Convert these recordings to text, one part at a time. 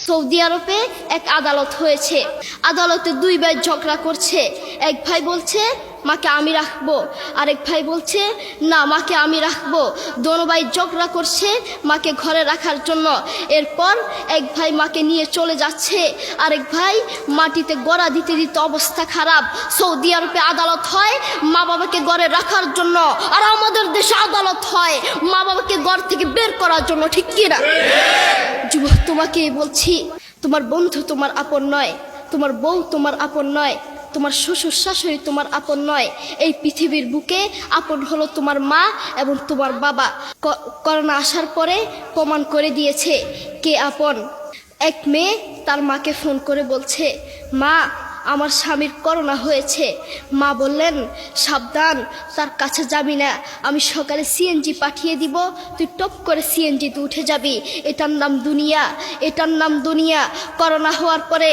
Saudi আরবে এক আদালত হয়েছে। আদালতে দুই ভাই ঝগড়া করছে। এক ভাই বলছে মাকে আমি রাখবো, আরেক ভাই বলছে না মাকে আমি রাখবো। দোনো ভাই ঝগড়া করছে মাকে ঘরে রাখার জন্য। এরপর এক ভাই মাকে নিয়ে চলে যাচ্ছে, আরেক ভাই মাটিতে গড়া দিতে দিতে অবস্থা খারাপ। সৌদি আরবে আদালত হয় মা বাবাকে ঘরে রাখার জন্য, আর আমাদের দেশে আদালত হয় মা বাবাকে ঘর থেকে বের করার জন্য, ঠিক কিনা? যুবক, তোমাকে বলছি, তোমার বন্ধু তোমার আপন নয়, তোমার বউ তোমার আপন নয়, তোমার শ্বশুর শাশুড়ি তোমার আপন নয়। এই পৃথিবীর বুকে আপন হলো তোমার মা এবং তোমার বাবা। করোনা আসার পরে প্রমাণ করে দিয়েছে কে আপন। এক মেয়ে তার মাকে ফোন করে বলছে, মা আমার স্বামীর করোনা হয়েছে। মা বললেন সাবধান, তার কাছে যাবি না, আমি সকালে সিএনজি পাঠিয়ে দিব, তুই টপ করে সিএনজিতে উঠে যাবি। এটার নাম দুনিয়া, এটার নাম দুনিয়া। করোনা হওয়ার পরে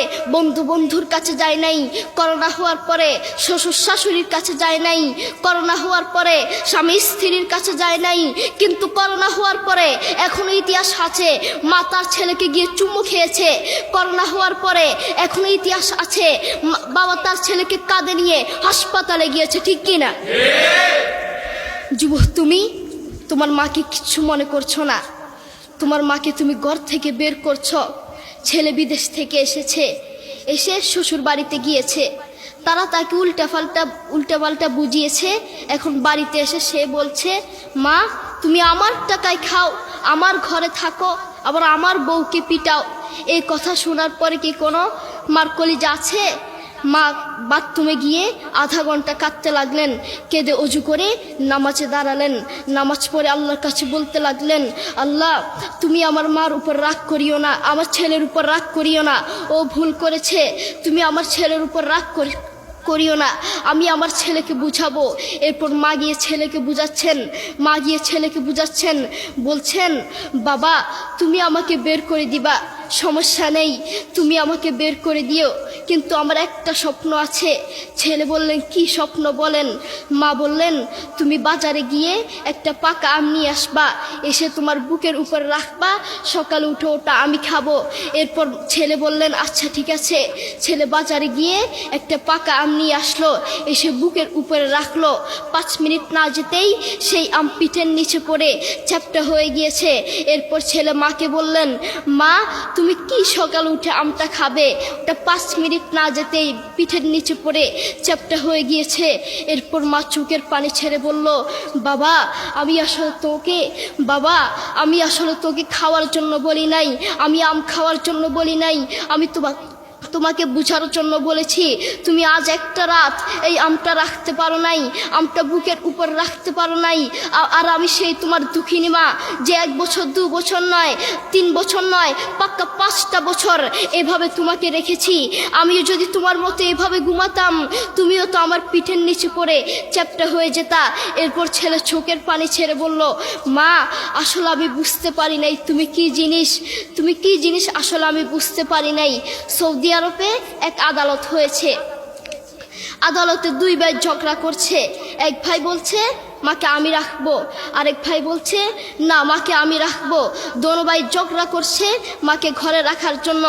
বন্ধুর কাছে যায় নাই, করোনা হওয়ার পরে শ্বশুর শাশুড়ির কাছে যায় নাই, করোনা হওয়ার পরে স্বামী স্ত্রীর কাছে যায় নাই, কিন্তু করোনা হওয়ার পরে এখনো ইতিহাস আছে মা তার ছেলেকে গিয়ে চুমু খেয়েছে। করোনা হওয়ার পরে এখনো ইতিহাস আছে বাবা তার ছেলেকে কাঁধে নিয়ে হাসপাতালে গিয়েছে, ঠিক কিনা? যুবক, তুমি তোমার মাকে কিচ্ছু মনে করছো না। তোমার মাকে তুমি ঘর থেকে বের করছো। ছেলে বিদেশ থেকে এসেছে, এসে শ্বশুর বাড়িতে গিয়েছে, তারা তাকে উল্টাপাল্টা বুঝিয়েছে। এখন বাড়িতে এসে সে বলছে, মা তুমি আমার টাকায় খাও, আমার ঘরে থাকো, আবার আমার বউকে পিটাও। এই কথা শোনার পরে কি কোনো মার কলিজা আছে? মা বাথরুমে গিয়ে আধা ঘন্টা কাঁদতে লাগলেন, কেঁদে অজু করে নামাজে দাঁড়ালেন। নামাজ পড়ে আল্লাহর কাছে বলতে লাগলেন, আল্লাহ তুমি আমার মার উপর রাগ করিও না, আমার ছেলের উপর রাগ করিও না, ও ভুল করেছে, তুমি আমার ছেলের উপর রাগ করিও না, আমি আমার ছেলেকে বুঝাবো। এরপর মা গিয়ে ছেলেকে বুঝাচ্ছেন, বলছেন বাবা তুমি আমাকে বের করে দিবা, সমস্যা নেই, তুমি আমাকে বের করে দিও, কিন্তু আমার একটা স্বপ্ন আছে। ছেলে বললেন কি স্বপ্ন বলেন? মা বললেন তুমি বাজারে গিয়ে একটা পাকা আম নিয়ে আসবা, এসে তোমার বুকের উপর রাখবা, সকালে উঠে ওটা আমি খাবো। এরপর ছেলে বললেন আচ্ছা ঠিক আছে। ছেলে বাজারে গিয়ে একটা পাকা আম নিয়ে আসলো, এসে বুকের উপরে রাখলো। 5 মিনিট না যেতেই সেই আম পিঠের নিচে পড়ে চ্যাপ্টা হয়ে গিয়েছে। এরপর ছেলে মাকে বললেন, মা তুমি কি সকালে উঠে আমটা খাবে? ওটা 5 মিনিট না যেতেই পিঠের নিচে পড়ে চ্যাপ্টা হয়ে গিয়েছে। এরপর মা চোখের পানি ছেড়ে বলল, বাবা আমি আসলে তোকে খাওয়ার জন্য বলি নাই, আমি আম খাওয়ার জন্য বলি নাই, আমি তোমাকে বুঝানোর জন্য বলেছি। তুমি আজ একটা রাত এই আমটা রাখতে পারো নাই, আমটা বুকের উপর রাখতে পারো নাই, আর আমি সেই তোমার দুঃখিনী মা যে 1 বছর 2 বছর নয় 3 বছর নয় পাক্কা 5টা বছর এভাবে তোমাকে রেখেছি। আমিও যদি তোমার মতো এভাবে ঘুমাতাম, তুমিও তো আমার পিঠের নিচে পড়ে চ্যাপ্টা হয়ে যেতা। এরপর ছেলে চোখের পানি ছেড়ে বলল, মা আসলে আমি বুঝতে পারি নাই তুমি কি জিনিস আসলে আমি বুঝতে পারি নাই। সৌদি আরবে এক আদালত হয়েছে। আদালতে দুই ভাই ঝগড়া করছে। এক ভাই বলছে মাকে আমি রাখবো, আরেক ভাই বলছে না মাকে আমি রাখবো। দোনো ভাই ঝগড়া করছে মাকে ঘরে রাখার জন্য।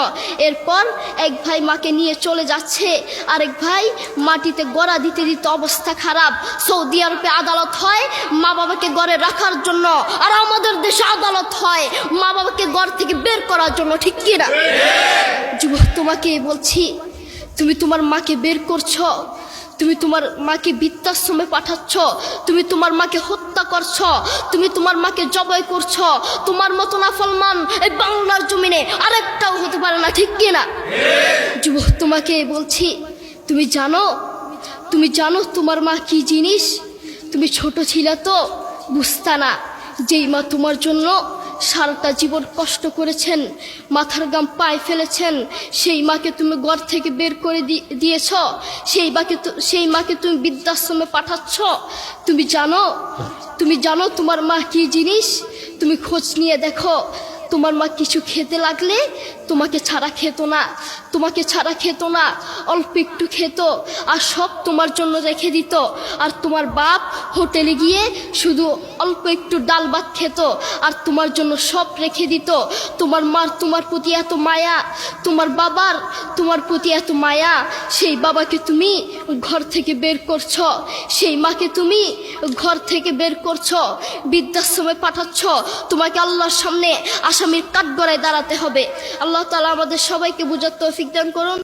এরপর এক ভাই মাকে নিয়ে চলে যাচ্ছে, আরেক ভাই মাটিতে গড়া দিতে দিতে অবস্থা খারাপ। সৌদি আরবে আদালত হয় মা বাবাকে ঘরে রাখার জন্য, আর আমাদের দেশে আদালত হয় মা বাবাকে ঘর থেকে বের করার জন্য, ঠিক কিনা? যুবক, তোমাকে বলছি, তুমি তোমার মাকে বের করছো, তুমি তোমার মাকে বৃদ্ধাশ্রমে পাঠাচ্ছ, তুমি তোমার মাকে হত্যা করছ, তুমি তোমার মাকে জবাই করছ। তোমার মতো নাফরমান এই বাংলার জমিনে আরেকটাও হতে পারে না, ঠিক কিনা? যুবক, তোমাকে বলছি, তুমি জানো তোমার মা কি জিনিস? তুমি ছোট ছিলে তো বুঝতা না। যেই মা তোমার জন্য সারাটা জীবন কষ্ট করেছেন, মাথার গাম পায়ে ফেলেছেন, সেই মাকে তুমি ঘর থেকে বের করে দিয়েছ, সেই মাকে তুমি বৃদ্ধাশ্রমে পাঠাচ্ছ। তুমি জানো তোমার মা কি জিনিস? তুমি খোঁজ নিয়ে দেখো, তোমার মা কিছু খেতে লাগলে তোমাকে ছাড়া খেত না, তোমাকে ছাড়া খেত না, অল্প একটু খেত আর সব তোমার জন্য রেখে দিত। আর তোমার বাপ হোটেলে গিয়ে শুধু অল্প একটু ডাল ভাত খেত আর তোমার জন্য সব রেখে দিত। তোমার মার তোমার প্রতি এত মায়া, তোমার বাবার তোমার প্রতি এত মায়া, সেই বাবাকে তুমি ঘর থেকে বের করছো, সেই মাকে তুমি ঘর থেকে বের করছো, বৃদ্ধাশ্রমে পাঠাচ্ছ। তোমাকে আল্লাহর সামনে আসামির কাঠগড়ায় দাঁড়াতে হবে। আল্লাহ তাআলা আমাদের সবাইকে বুঝার তৌফিক দান করুন।